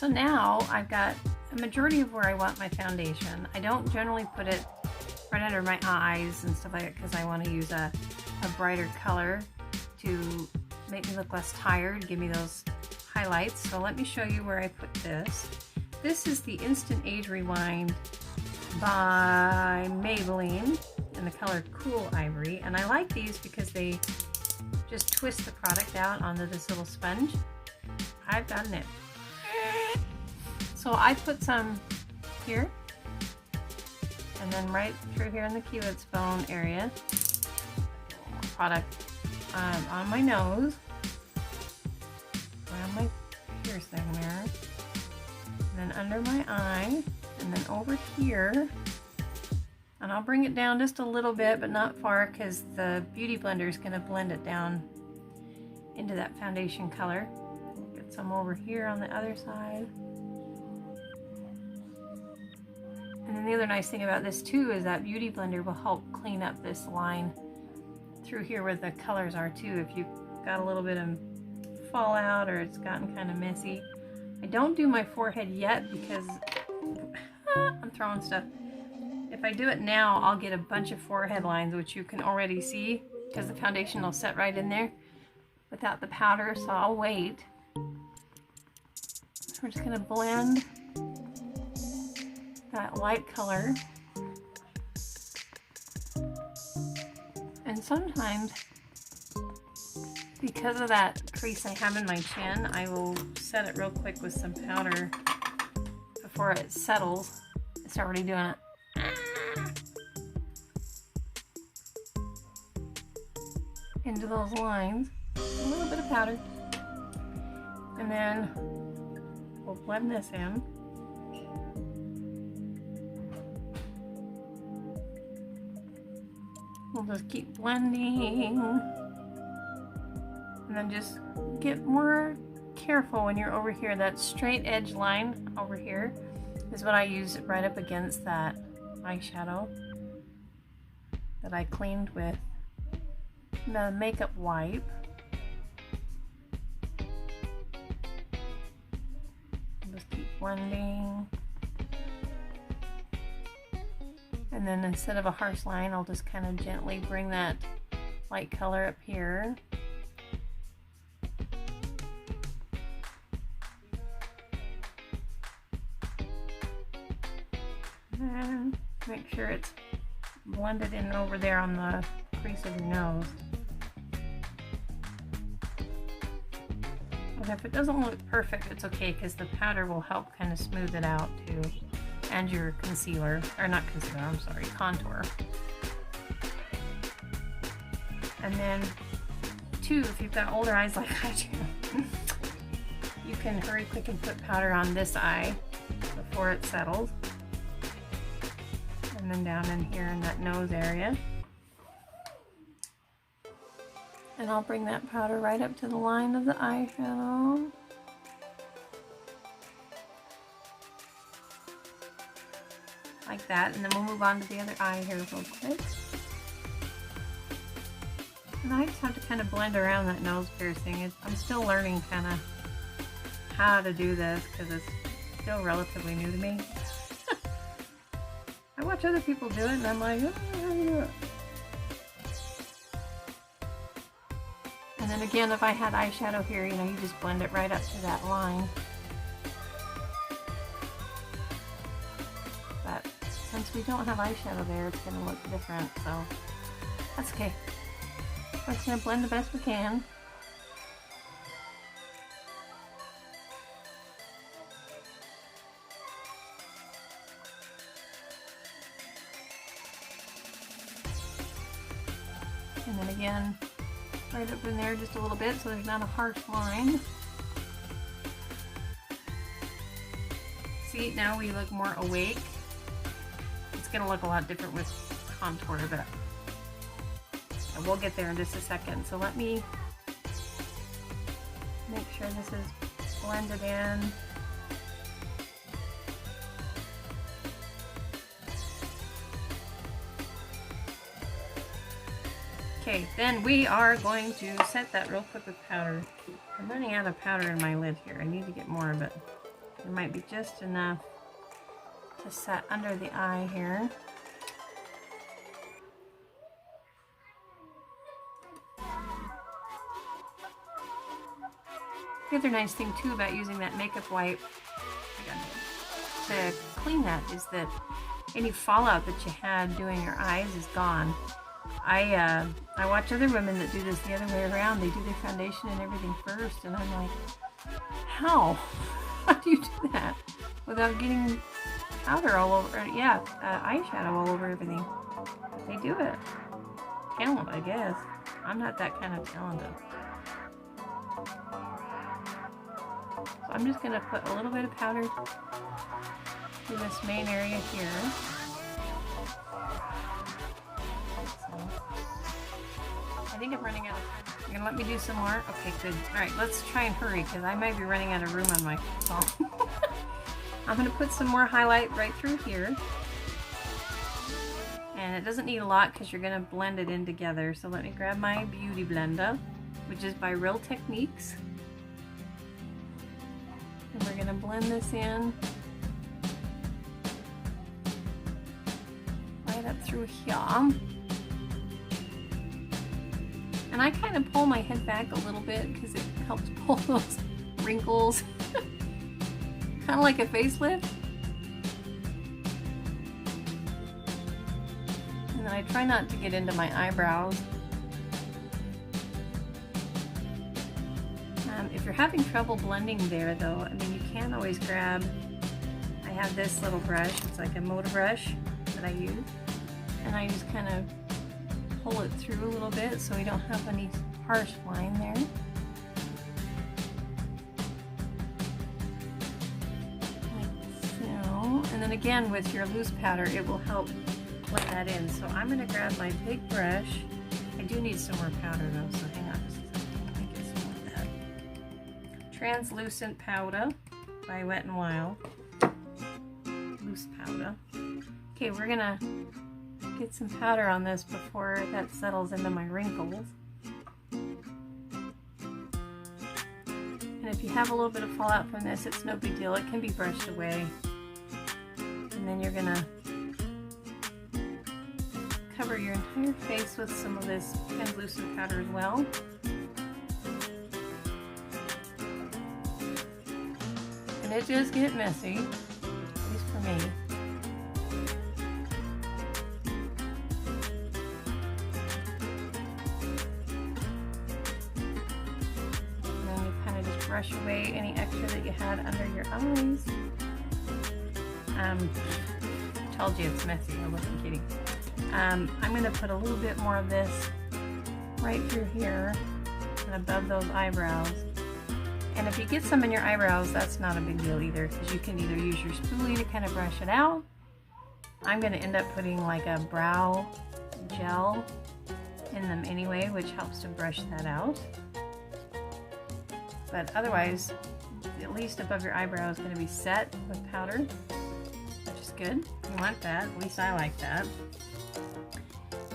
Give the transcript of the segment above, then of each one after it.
So now I've got a majority of where I want my foundation. I don't generally put it right under my eyes and stuff like that because I want to use a brighter color to make me look less tired, give me those highlights. So let me show you where I put this. This is the Instant Age Rewind by Maybelline in the color Cool Ivory, and I like these because they just twist the product out onto this little sponge. I've done it. So I put some here, and then right through here in the cupid's bone area, product on my nose, around my piercing there, and then under my eye, and then over here. And I'll bring it down just a little bit, but not far, because the Beauty Blender is going to blend it down into that foundation color. Get some over here on the other side. And then the other nice thing about this too is that Beauty Blender will help clean up this line through here where the colors are too. If you've got a little bit of fallout or it's gotten kind of messy. I don't do my forehead yet because I'm throwing stuff. If I do it now, I'll get a bunch of forehead lines, which you can already see because the foundation will set right in there without the powder, so I'll wait. So we're just going to blend that light color. And sometimes, because of that crease I have in my chin, I will set it real quick with some powder before it settles. It's already doing it. Into those lines, a little bit of powder, and then we'll blend this in. We'll just keep blending, and then just get more careful when you're over here. That straight edge line over here is what I use right up against that eyeshadow that I cleaned with the makeup wipe. Just keep blending. And then instead of a harsh line, I'll just kind of gently bring that light color up here. And make sure it's blended in over there on the crease of your nose. And if it doesn't look perfect, it's okay because the powder will help kind of smooth it out too. And your concealer, or not concealer, I'm sorry, contour. And then too, if you've got older eyes like I do, you can hurry quick and put powder on this eye before it settles. And then down in here in that nose area. And I'll bring that powder right up to the line of the eyeshadow. Like that, and then we'll move on to the other eye here real quick. And I just have to kind of blend around that nose piercing. I'm still learning kind of how to do this because it's still relatively new to me. I watch other people do it and I'm like, oh, how do you do it? And then again, if I had eyeshadow here, you know, you just blend it right up to that line. But since we don't have eyeshadow there, it's going to look different, so that's okay. We're just going to blend the best we can. And then again, right up in there just a little bit so there's not a harsh line. See, now we look more awake. It's going to look a lot different with contour, but we'll get there in just a second. So let me make sure this is blended in. Okay, then we are going to set that real quick with powder. I'm running out of powder in my lid here. I need to get more, but There might be just enough to set under the eye here. The other nice thing too about using that makeup wipe to clean that is that any fallout that you had doing your eyes is gone. I watch other women that do this the other way around. They do their foundation and everything first, and I'm like, how? How do you do that without getting powder all over? Eyeshadow all over everything. They do it. Talent, I guess. I'm not that kind of talented. So I'm just gonna put a little bit of powder to this main area here. I think I'm running out of time. You're gonna let me do some more? Okay, good. Alright, let's try and hurry because I might be running out of room on my phone. I'm gonna put some more highlight right through here. And it doesn't need a lot because you're gonna blend it in together. So let me grab my Beauty Blender, which is by Real Techniques. And we're gonna blend this in right up through here. And I kind of pull my head back a little bit because it helps pull those wrinkles. Kind of like a facelift. And then I try not to get into my eyebrows. If you're having trouble blending there though, I mean, you can always grab, I have this little brush, it's like a motor brush that I use. And I just kind of pull it through a little bit so we don't have any harsh line there. Like so. And then again with your loose powder it will help blend that in. So I'm going to grab my big brush. I do need some more powder though, so hang on just a second. Let me get some more of that. Translucent powder by Wet n Wild. Loose powder. Okay, we're going to get some powder on this before that settles into my wrinkles. And if you have a little bit of fallout from this, it's no big deal. It can be brushed away. And then you're gonna cover your entire face with some of this translucent powder as well. And it does get messy, at least for me. Brush away any extra that you had under your eyes. Told you it's messy, I wasn't kidding. I'm going to put a little bit more of this right through here and above those eyebrows. And if you get some in your eyebrows, that's not a big deal either, because you can either use your spoolie to kind of brush it out. I'm going to end up putting like a brow gel in them anyway, which helps to brush that out. But otherwise, at least above your eyebrow is going to be set with powder, which is good. You want that. At least I like that.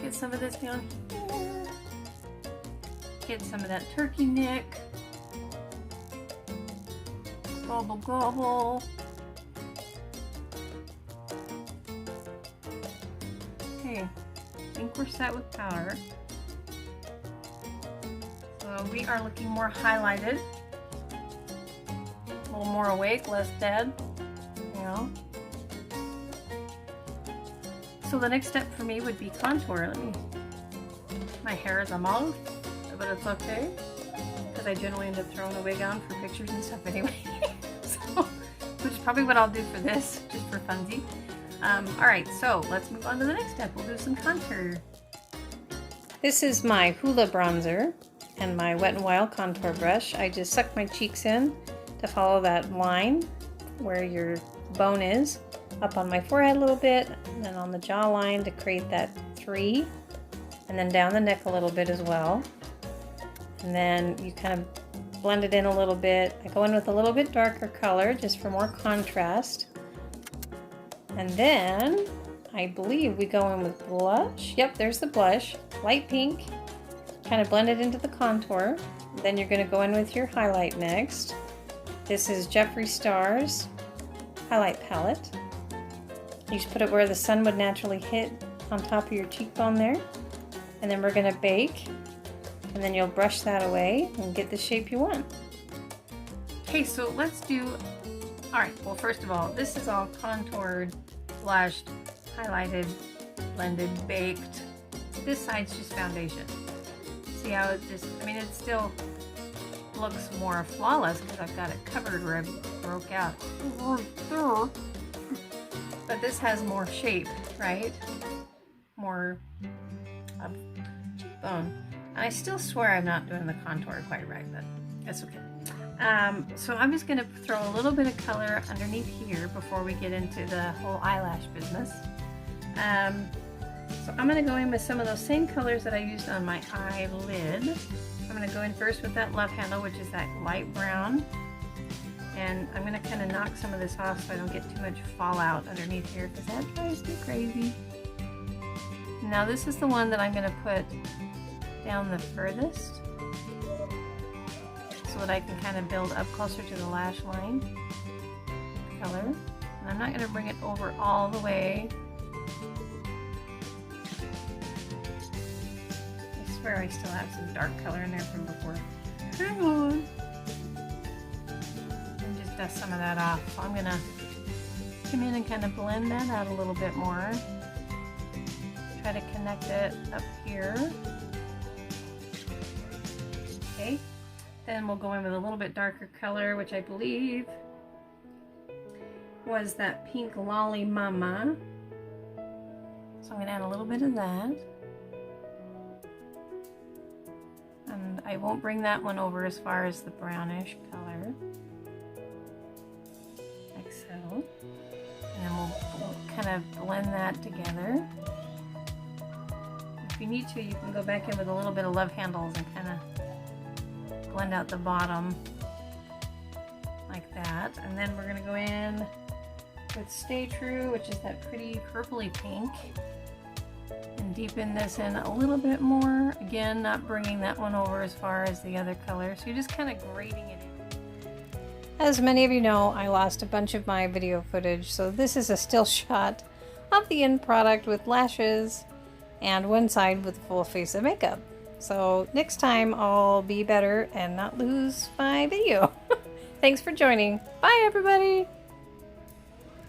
Get some of this down here. Get some of that turkey neck. Gobble gobble. Okay, I think we're set with powder. So we are looking more highlighted. A little more awake, less dead, you know. So the next step for me would be contour. My hair is a mauve, but it's okay, because I generally end up throwing a wig on for pictures and stuff anyway. So, which is probably what I'll do for this, just for funsies. Alright, so let's move on to the next step. We'll do some contour. This is my Hoola bronzer and my Wet n Wild contour brush. I just suck my cheeks in to follow that line where your bone is, up on my forehead a little bit, and then on the jawline to create that 3, and then down the neck a little bit as well. And then you kind of blend it in a little bit. I go in with a little bit darker color just for more contrast. And then I believe we go in with blush. Yep, there's the blush, light pink. Kind of blend it into the contour. Then you're going to go in with your highlight next. This is Jeffree Star's highlight palette. You just put it where the sun would naturally hit on top of your cheekbone there. And then we're going to bake. And then you'll brush that away and get the shape you want. Okay, so let's do... Alright, well first of all, this is all contoured, blushed, highlighted, blended, baked. This side's just foundation. See how it just... I mean, it still looks more flawless because I've got it covered where I broke out. But this has more shape, right? More of cheekbone. And I still swear I'm not doing the contour quite right, but that's okay. So I'm just going to throw a little bit of color underneath here before we get into the whole eyelash business. So I'm going to go in with some of those same colors that I used on my eyelid. I'm going to go in first with that love handle, which is that light brown. And I'm going to kind of knock some of this off so I don't get too much fallout underneath here because that drives me crazy. Now this is the one that I'm going to put down the furthest so that I can kind of build up closer to the lash line color. And I'm not going to bring it over all the way. I swear I still have some dark color in there from before. Hang on. And just dust some of that off. So I'm going to come in and kind of blend that out a little bit more. Try to connect it up here. Okay. Then we'll go in with a little bit darker color, which I believe was that pink Lolly Mama. So I'm going to add a little bit of that. And I won't bring that one over as far as the brownish color. Like so. And then we'll kind of blend that together. If you need to, you can go back in with a little bit of love handles and kind of blend out the bottom like that. And then we're going to go in with Stay True, which is that pretty purpley pink, and deepen this in a little bit more. Again, not bringing that one over as far as the other color, so you're just kind of grading it in. As many of you know, I lost a bunch of my video footage, so this is a still shot of the end product with lashes and one side with a full face of makeup. So next time I'll be better and not lose my video. Thanks for joining. Bye everybody!